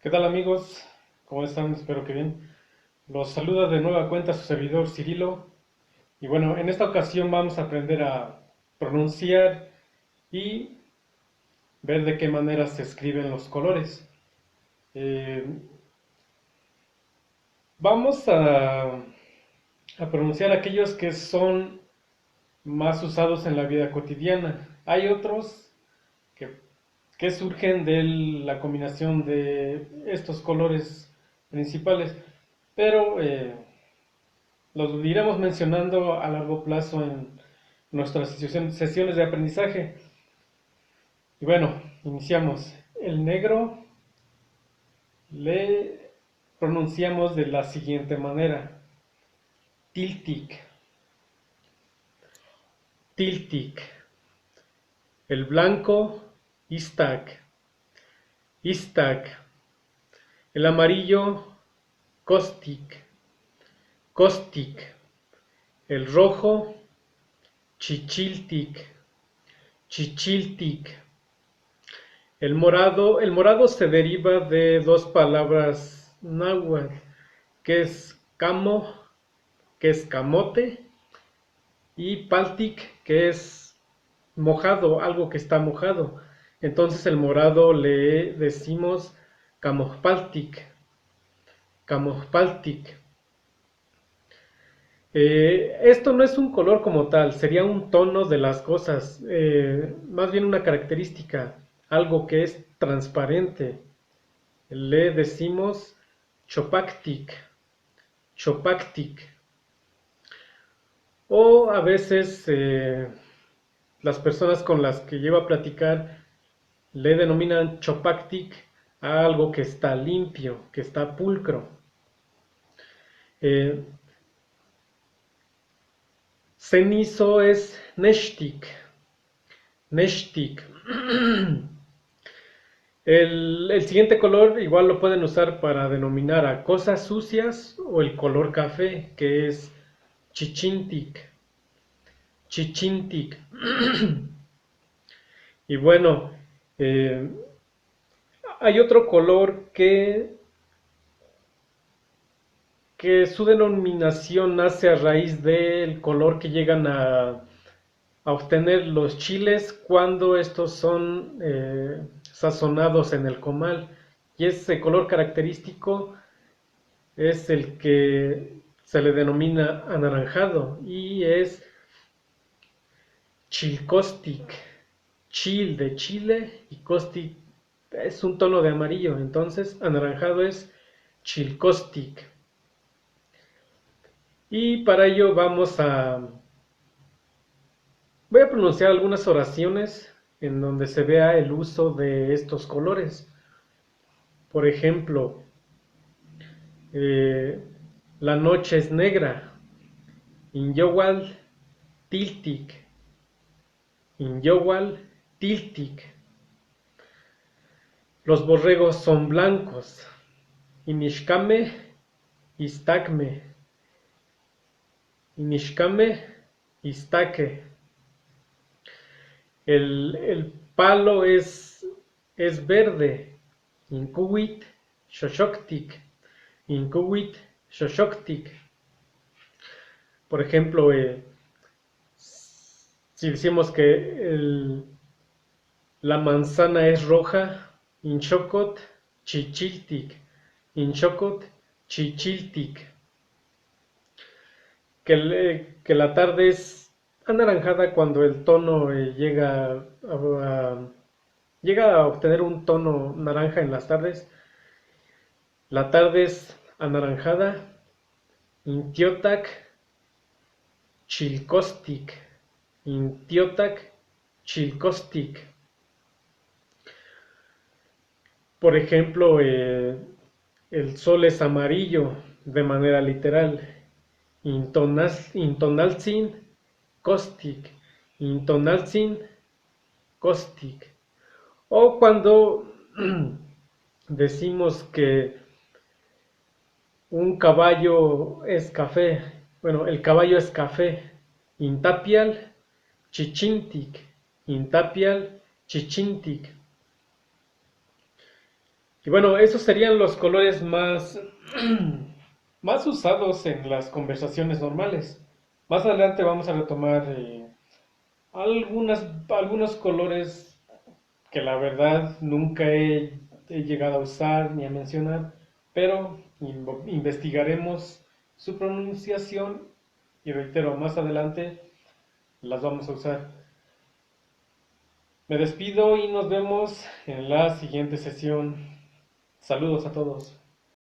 ¿Qué tal amigos? ¿Cómo están? Espero que bien. Los saluda de nueva cuenta su servidor Cirilo. Y bueno, en esta ocasión vamos a aprender a pronunciar y ver de qué manera se escriben los colores. Eh, vamos a pronunciar aquellos que son más usados en la vida cotidiana. Hay otros que, que surgen de la combinación de estos colores principales, pero los iremos mencionando a largo plazo en nuestras sesiones de aprendizaje. Y bueno, iniciamos. El negro le pronunciamos de la siguiente manera. Tiltic, tiltic. El blanco, istak, istak. El amarillo, kostik, kostik. El rojo, chichiltic, chichiltic. El morado se deriva de dos palabras náhuatl, que es camo, que es camote, y paltic, que es mojado, algo que está mojado. Entonces el morado le decimos camospaltic, camospaltic. Esto no es un color como tal, sería un tono de las cosas, más bien una característica, algo que es transparente. Le decimos chopactic, chopactic. O a veces las personas con las que llevo a platicar le denominan chopactic a algo que está limpio, que está pulcro. Eh, Cenizo es neshtik, neshtik. El siguiente color igual lo pueden usar para denominar a cosas sucias o el color café, que es chichintic, chichintic. Y bueno, eh, hay otro color que su denominación nace a raíz del color que llegan a obtener los chiles cuando estos son sazonados en el comal. Y ese color característico es el que se le denomina anaranjado y es chilcostic. Chil de chile y costic es un tono de amarillo, entonces anaranjado es chilcostic. Y para ello voy a pronunciar algunas oraciones en donde se vea el uso de estos colores. Por ejemplo, eh, la noche es negra. Inyowal tiltic. Inyowal tiltic. Los borregos son blancos. Inishkame istakme. Inishkame istaque. El palo es verde. Inkuwit shoshoktik. Inkuwit shoshoktik. Por ejemplo, si decimos que la manzana es roja, inchokot chichiltik. Inchokot chichiltik. Que la tarde es anaranjada cuando el tono llega a obtener un tono naranja en las tardes. La tarde es anaranjada. Intiotac chilcostic. Intiotac chilcostic. Por ejemplo, el sol es amarillo de manera literal. Intonalzin caustic. Intonalzin caustic. O cuando decimos que un caballo es café. Bueno, el caballo es café. Intapial chichintic. Intapial chichintic. Y bueno, esos serían los colores más, más usados en las conversaciones normales. Más adelante vamos a retomar algunos colores que la verdad nunca he llegado a usar ni a mencionar, pero investigaremos su pronunciación y reitero, más adelante las vamos a usar. Me despido y nos vemos en la siguiente sesión. Saludos a todos.